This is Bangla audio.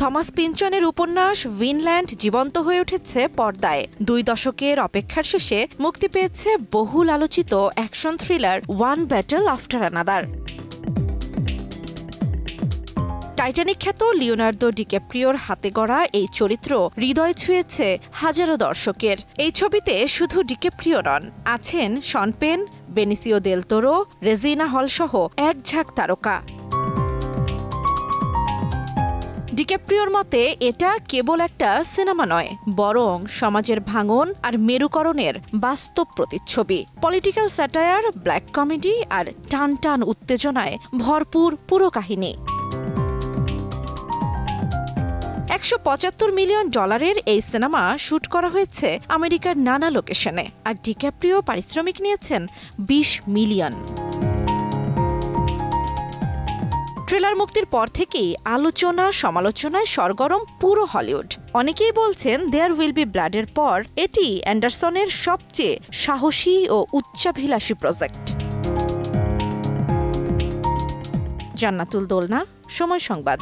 থমাস পিনচনের উপন্যাস ভিনল্যান্ড জীবন্ত হয়ে উঠেছে পর্দায়। 2 দশকের অপেক্ষার শেষে মুক্তি পেয়েছে বহুল আলোচিত action thriller one battle after another. Titanic খ্যাত লিওনার্দো ডিক্যাপ্রিওর হাতে গড়া এই চরিত্র হৃদয় ছুঁয়েছে হাজারো দর্শকের। এই ছবিতে শুধু ডিক্যাপ্রিও নন, আছেন শন পেন, বেনিসিও দেল তোরো, রেজিনা হল সহ এক ঝাঁক তারকা। ডিক্যাপ্রিওর মতে এটা কেবল একটা সিনেমা নয়, বরং সমাজের ভাঙন আর মেরুকরণের বাস্তব প্রতিচ্ছবি। পলিটিক্যাল স্যাটায়ার, ব্ল্যাক কমেডি আর টান টান উত্তেজনায় ভরপুর পুরো কাহিনী। $175 মিলিয়ন এই সিনেমা শুট করা হয়েছে আমেরিকার নানা লোকেশনে, আর ডিক্যাপ্রিও পারিশ্রমিক নিয়েছেন $20 মিলিয়ন। ট্রেলার মুক্তির পর থেকেই আলোচনা সমালোচনায় সরগরম পুরো হলিউড। অনেকেই বলছেন দেয়ার উইল বি ব্লাডের পর এটি অ্যান্ডারসনের সবচেয়ে সাহসী ও উচ্চাভিলাষী প্রজেক্ট। জান্নাতুল দোলনা, সময় সংবাদ।